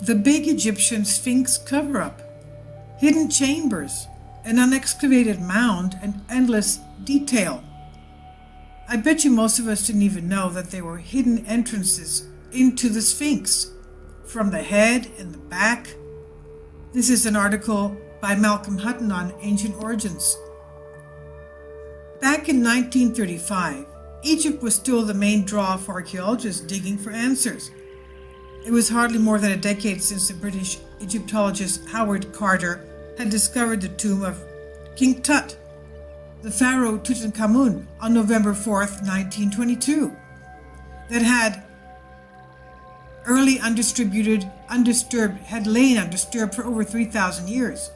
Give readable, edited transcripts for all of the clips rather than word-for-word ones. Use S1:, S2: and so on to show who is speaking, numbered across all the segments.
S1: The Big Egyptian Sphinx Cover-Up, Hidden Chambers, an Unexcavated Mound, and Endless Detail. I bet you most of us didn't even know that there were hidden entrances into the Sphinx, from the head and the back. This is an article by Malcolm Hutton on ancient origins. Back in 1935, Egypt was still the main draw for archaeologists digging for answers. It was hardly more than a decade since the British Egyptologist Howard Carter had discovered the tomb of King Tut, the pharaoh Tutankhamun, on November 4th, 1922, that had lain undisturbed for over 3,000 years.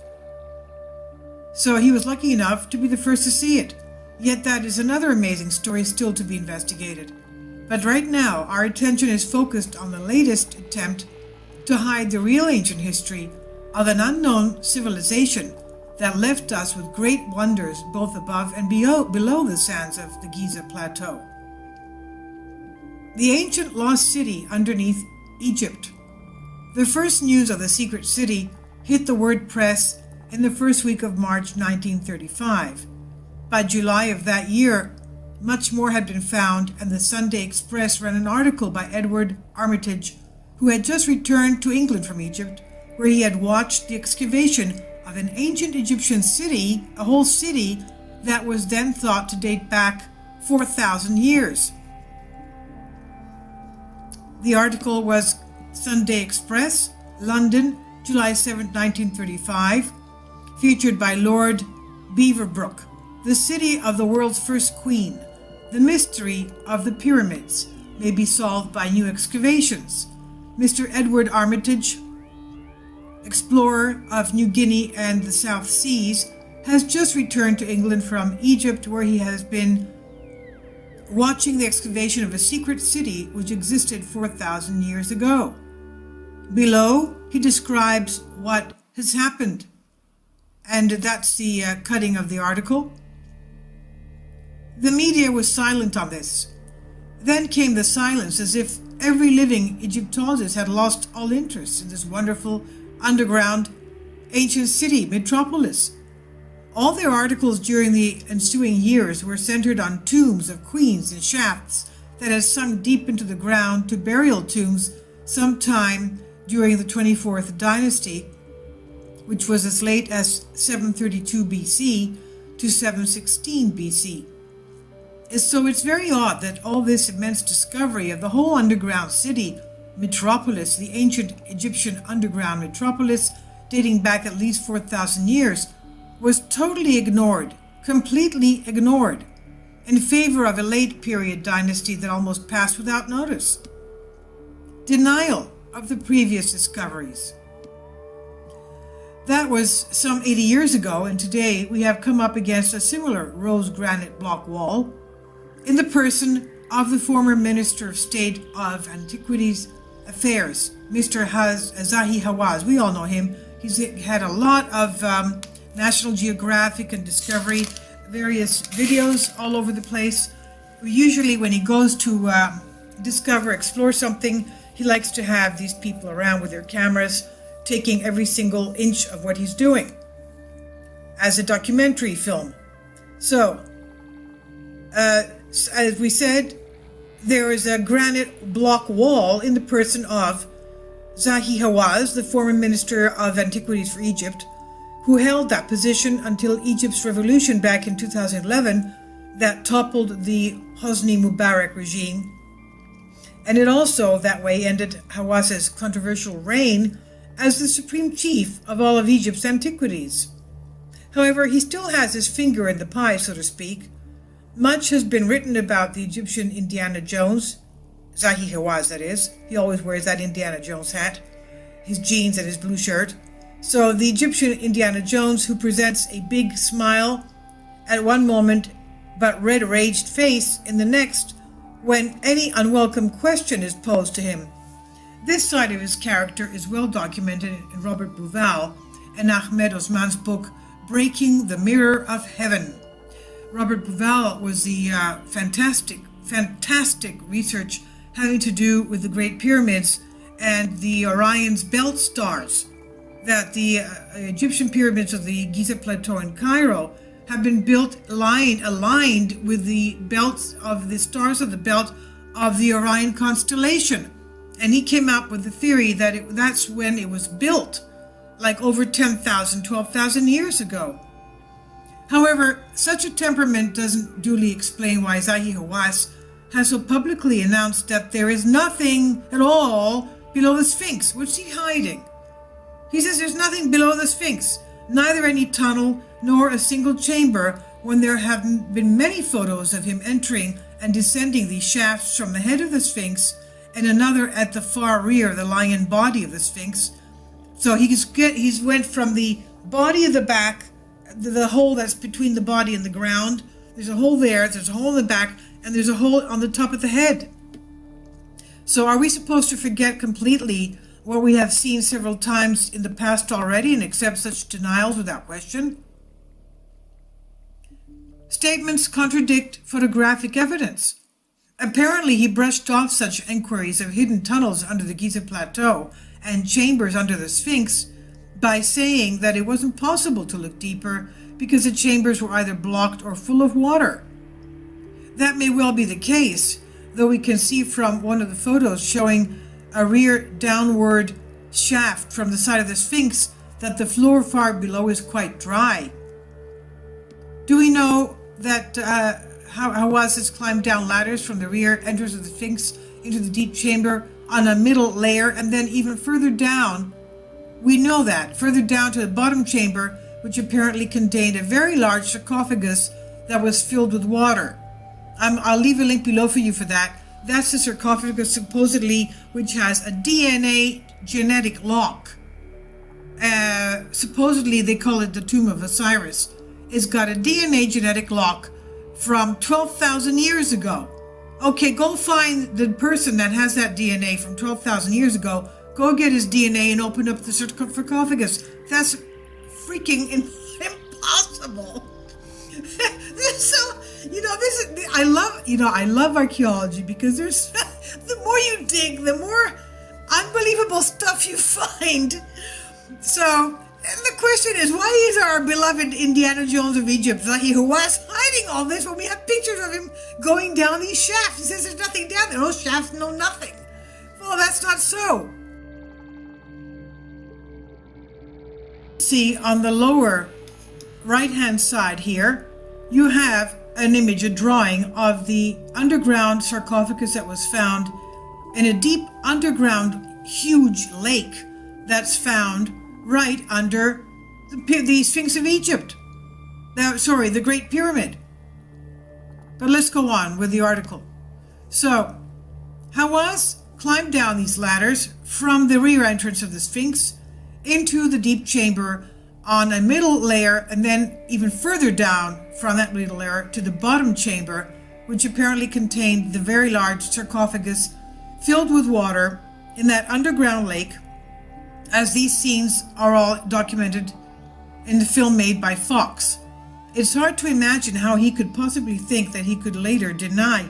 S1: So he was lucky enough to be the first to see it. Yet that is another amazing story still to be investigated. But right now, our attention is focused on the latest attempt to hide the real ancient history of an unknown civilization that left us with great wonders both above and below the sands of the Giza Plateau. The ancient lost city underneath Egypt. The first news of the secret city hit the word press in the first week of March 1935. By July of that year, much more had been found, and the Sunday Express ran an article by Edward Armitage, who had just returned to England from Egypt, where he had watched the excavation of an ancient Egyptian city, a whole city that was then thought to date back 4,000 years. The article was Sunday Express, London, July 7, 1935, featured by Lord Beaverbrook, the city of the world's first queen. The mystery of the pyramids may be solved by new excavations. Mr. Edward Armitage, explorer of New Guinea and the South Seas, has just returned to England from Egypt, where he has been watching the excavation of a secret city which existed 4,000 years ago. Below, he describes what has happened, and that's the cutting of the article. The media was silent on this. Then came the silence, as if every living Egyptologist had lost all interest in this wonderful underground ancient city metropolis. All their articles during the ensuing years were centered on tombs of queens and shafts that had sunk deep into the ground to burial tombs sometime during the 24th dynasty, which was as late as 732 BC to 716 BC. So it's very odd that all this immense discovery of the whole underground city metropolis, the ancient Egyptian underground metropolis, dating back at least 4,000 years, was totally ignored, completely ignored, in favor of a late period dynasty that almost passed without notice. Denial of the previous discoveries. That was some 80 years ago, and today we have come up against a similar rose granite block wall in the person of the former Minister of State of Antiquities Affairs, Mr. Zahi-Hawass. We all know him. He's had a lot of National Geographic and Discovery, various videos all over the place. Usually when he goes to explore something, he likes to have these people around with their cameras, taking every single inch of what he's doing as a documentary film. So, as we said, there is a granite block wall in the person of Zahi-Hawass, the former Minister of Antiquities for Egypt, who held that position until Egypt's revolution back in 2011 that toppled the Hosni Mubarak regime. And it also, that way, ended Hawass's controversial reign as the supreme chief of all of Egypt's antiquities. However, he still has his finger in the pie, so to speak. Much has been written about the Egyptian Indiana Jones, Zahi-Hawass that is. He always wears that Indiana Jones hat, his jeans and his blue shirt. So the Egyptian Indiana Jones, who presents a big smile at one moment, but red-raged face in the next, when any unwelcome question is posed to him. This side of his character is well documented in Robert Bouval and Ahmed Osman's book, Breaking the Mirror of Heaven. Robert Bouval was the fantastic research having to do with the Great Pyramids and the Orion's belt stars, that the Egyptian pyramids of the Giza Plateau in Cairo have been built aligned with the belts of the stars of the belt of the Orion constellation. And he came up with the theory that that's when it was built, like over 10,000, 12,000 years ago. However, such a temperament doesn't duly explain why Zahi-Hawass has so publicly announced that there is nothing at all below the Sphinx. What's he hiding? He says there's nothing below the Sphinx, neither any tunnel nor a single chamber, when there have been many photos of him entering and descending these shafts from the head of the Sphinx and another at the far rear, the lion body of the Sphinx. So he's went from the body of the back, the hole that's between the body and the ground. There's a hole there, there's a hole in the back, and there's a hole on the top of the head. So are we supposed to forget completely what we have seen several times in the past already and accept such denials without question? Statements contradict photographic evidence. Apparently, he brushed off such inquiries of hidden tunnels under the Giza Plateau and chambers under the Sphinx by saying that it wasn't possible to look deeper because the chambers were either blocked or full of water. That may well be the case, though we can see from one of the photos showing a rear downward shaft from the side of the Sphinx that the floor far below is quite dry. Do we know that Hawass has climbed down ladders from the rear entrance of the Sphinx into the deep chamber on a middle layer, and then even further down, we know that, further down to the bottom chamber, which apparently contained a very large sarcophagus that was filled with water. I'll leave a link below for you for that. That's the sarcophagus supposedly which has a DNA genetic lock. Supposedly they call it the tomb of Osiris. It's got a DNA genetic lock from 12,000 years ago. Okay, go find the person that has that DNA from 12,000 years ago. Go get his DNA and open up the sarcophagus. That's freaking impossible. So, I love archaeology because there's the more you dig, the more unbelievable stuff you find. So, and the question is, why is our beloved Indiana Jones of Egypt, Zahi-Hawass, hiding all this when we have pictures of him going down these shafts? He says there's nothing down there. Those shafts know nothing. Well, that's not so. See, on the lower right-hand side here, you have an image, a drawing of the underground sarcophagus that was found in a deep underground huge lake that's found right under the Sphinx of Egypt. The Great Pyramid. But let's go on with the article. So, Hawass climbed down these ladders from the rear entrance of the Sphinx into the deep chamber on a middle layer, and then even further down from that middle layer to the bottom chamber, which apparently contained the very large sarcophagus filled with water in that underground lake, as these scenes are all documented in the film made by Fox. It's hard to imagine how he could possibly think that he could later deny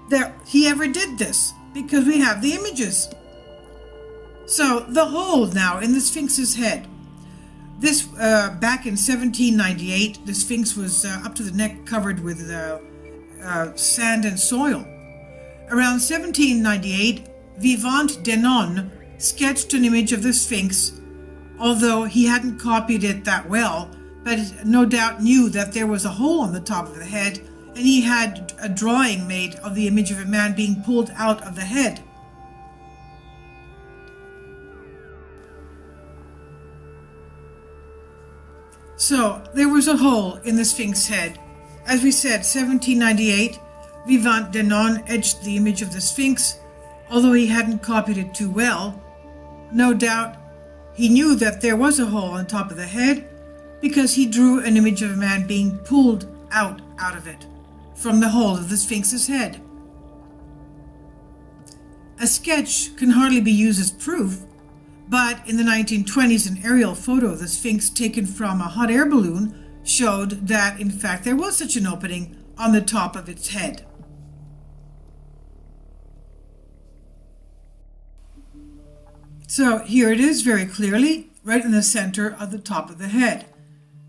S1: that he ever did this, because we have the images. So, the hole now in the Sphinx's head. This, back in 1798, the Sphinx was up to the neck covered with sand and soil. Around 1798, Vivant Denon sketched an image of the Sphinx, although he hadn't copied it that well, but no doubt knew that there was a hole on the top of the head, and he had a drawing made of the image of a man being pulled out of the head. So, there was a hole in the Sphinx head. As we said, 1798, Vivant Denon etched the image of the Sphinx, although he hadn't copied it too well. No doubt he knew that there was a hole on top of the head because he drew an image of a man being pulled out of it, from the hole of the Sphinx's head. A sketch can hardly be used as proof, but in the 1920s, an aerial photo of the Sphinx taken from a hot air balloon showed that, in fact, there was such an opening on the top of its head. So here it is very clearly, right in the center of the top of the head.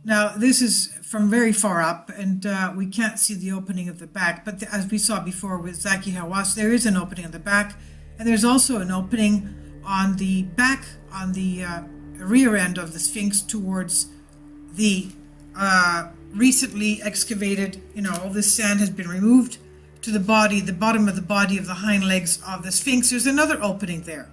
S1: Now this is from very far up, and we can't see the opening of the back, but as we saw before with Zahi-Hawass, there is an opening on the back, and there's also an opening on the back, on the rear end of the Sphinx towards the recently excavated, all this sand has been removed to the body, the bottom of the body of the hind legs of the Sphinx. There's another opening there.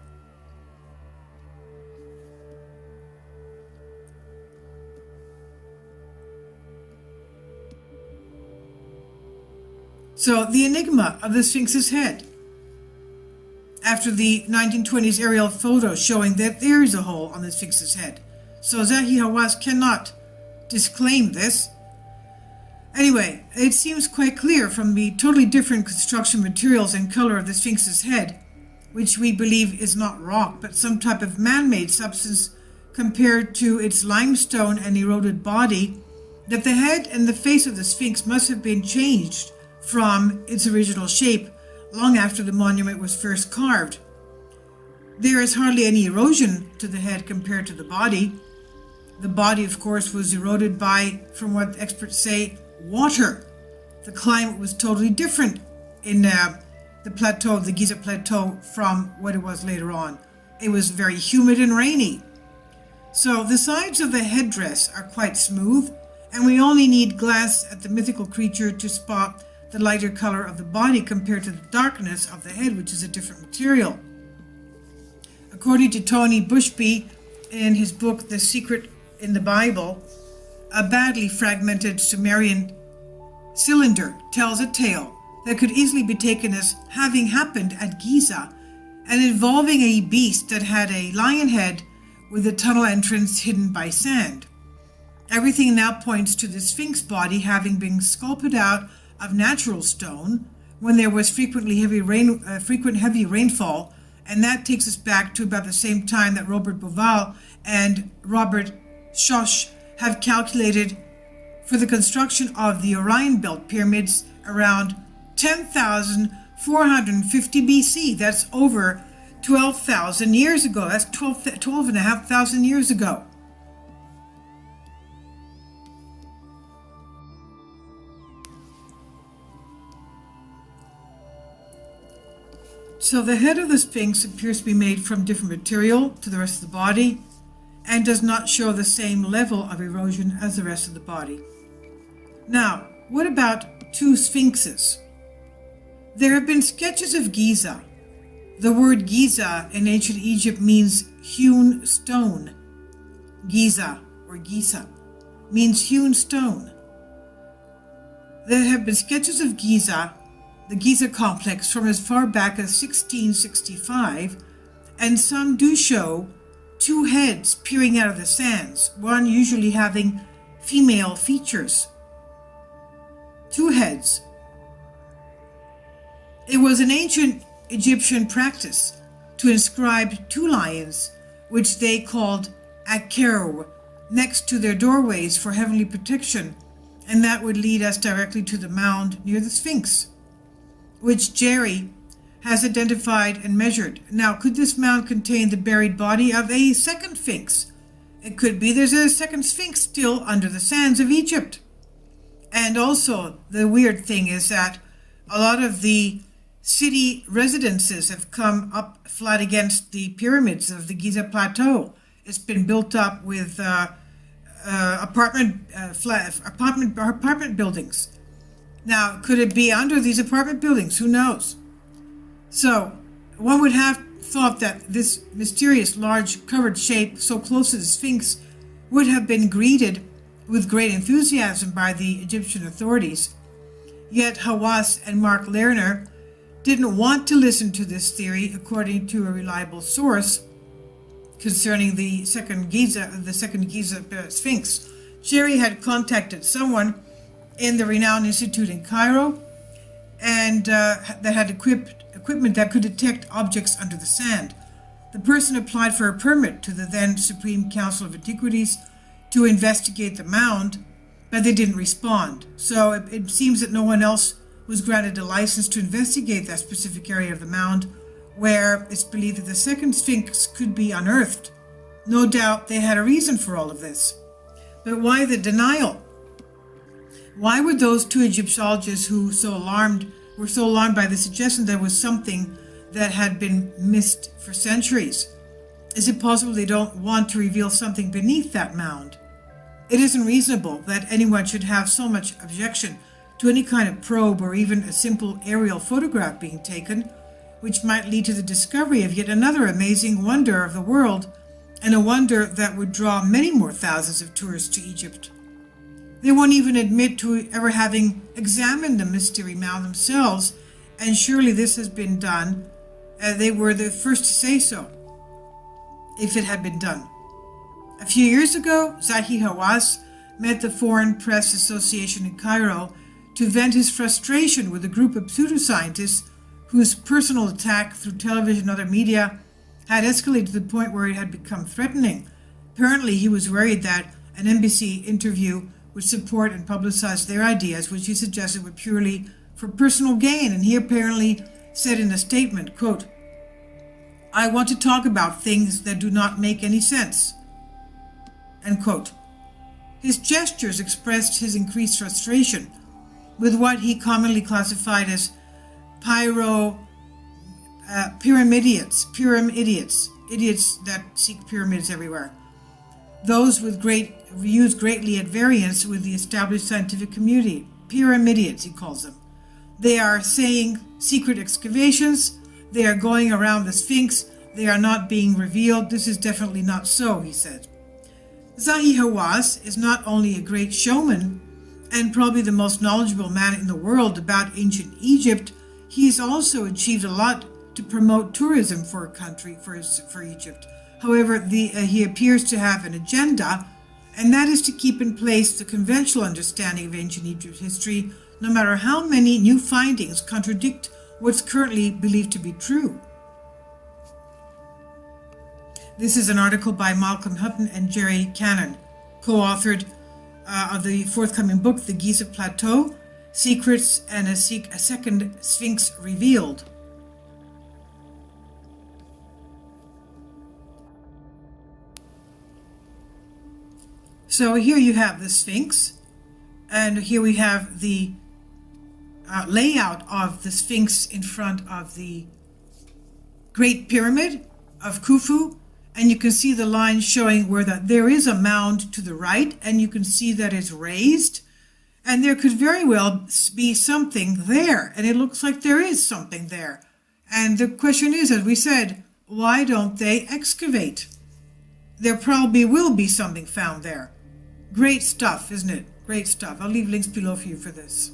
S1: So the enigma of the Sphinx's head. After the 1920s aerial photo showing that there is a hole on the Sphinx's head. So Zahi-Hawass cannot disclaim this. Anyway, it seems quite clear from the totally different construction materials and color of the Sphinx's head, which we believe is not rock, but some type of man-made substance compared to its limestone and eroded body, that the head and the face of the Sphinx must have been changed from its original shape long after the monument was first carved. There is hardly any erosion to the head compared to the body. The body, of course, was eroded by, from what experts say, water. The climate was totally different in the plateau, the Giza Plateau, from what it was later on. It was very humid and rainy. So the sides of the headdress are quite smooth, and we only need glass at the mythical creature to spot the lighter color of the body compared to the darkness of the head, which is a different material. According to Tony Bushby in his book The Secret in the Bible, a badly fragmented Sumerian cylinder tells a tale that could easily be taken as having happened at Giza and involving a beast that had a lion head with a tunnel entrance hidden by sand. Everything now points to the Sphinx body having been sculpted out of natural stone when there was frequent heavy rainfall, and that takes us back to about the same time that Robert Bauval and Robert Schoch have calculated for the construction of the Orion Belt pyramids around 10,450 BC. That's over 12,000 years ago. That's 12,500 years ago. So the head of the Sphinx appears to be made from different material to the rest of the body and does not show the same level of erosion as the rest of the body. Now, what about two sphinxes? There have been sketches of Giza. The word Giza in ancient Egypt means hewn stone. Giza or Giza means hewn stone. There have been sketches of Giza, the Giza complex, from as far back as 1665, and some do show two heads peering out of the sands, one usually having female features. Two heads. It was an ancient Egyptian practice to inscribe two lions, which they called akeru, next to their doorways for heavenly protection, and that would lead us directly to the mound near the Sphinx, which Jerry has identified and measured. Now, could this mound contain the buried body of a second Sphinx? It could be there's a second Sphinx still under the sands of Egypt. And also, the weird thing is that a lot of the city residences have come up flat against the pyramids of the Giza Plateau. It's been built up with apartment buildings. Now, could it be under these apartment buildings? Who knows? So, one would have thought that this mysterious large covered shape so close to the Sphinx would have been greeted with great enthusiasm by the Egyptian authorities. Yet Hawass and Mark Lerner didn't want to listen to this theory, according to a reliable source concerning the second Giza Sphinx. Jerry had contacted someone in the renowned institute in Cairo, and that had equipment that could detect objects under the sand. The person applied for a permit to the then Supreme Council of Antiquities to investigate the mound, but they didn't respond. So it seems that no one else was granted a license to investigate that specific area of the mound where it's believed that the second Sphinx could be unearthed. No doubt they had a reason for all of this. But why the denial? Why were those two Egyptologists who were so alarmed by the suggestion there was something that had been missed for centuries? Is it possible they don't want to reveal something beneath that mound? It isn't reasonable that anyone should have so much objection to any kind of probe or even a simple aerial photograph being taken, which might lead to the discovery of yet another amazing wonder of the world, and a wonder that would draw many more thousands of tourists to Egypt. They won't even admit to ever having examined the mystery mound themselves, and surely this has been done. They were the first to say so, if it had been done. A few years ago, Zahi-Hawass met the Foreign Press Association in Cairo to vent his frustration with a group of pseudoscientists whose personal attack through television and other media had escalated to the point where it had become threatening. Apparently, he was worried that an embassy interview would support and publicize their ideas, which he suggested were purely for personal gain. And he apparently said in a statement, quote, "I want to talk about things that do not make any sense," end quote. His gestures expressed his increased frustration with what he commonly classified as pyramidians, idiots that seek pyramids everywhere. Those with views greatly at variance with the established scientific community. Pyramidians, he calls them. They are saying secret excavations. They are going around the Sphinx. They are not being revealed. This is definitely not so, he said. Zahi-Hawass is not only a great showman and probably the most knowledgeable man in the world about ancient Egypt, he's also achieved a lot to promote tourism for a country, for Egypt. However, he appears to have an agenda, and that is to keep in place the conventional understanding of ancient Egypt history, no matter how many new findings contradict what's currently believed to be true. This is an article by Malcolm Hutton and Jerry Cannon, co-authored of the forthcoming book, The Giza Plateau, Secrets and a Second Sphinx Revealed. So here you have the Sphinx, and here we have the layout of the Sphinx in front of the Great Pyramid of Khufu, and you can see the line showing where there is a mound to the right, and you can see that it's raised, and there could very well be something there, and it looks like there is something there. And the question is, as we said, why don't they excavate? There probably will be something found there. Great stuff, isn't it? Great stuff. I'll leave links below for you for this.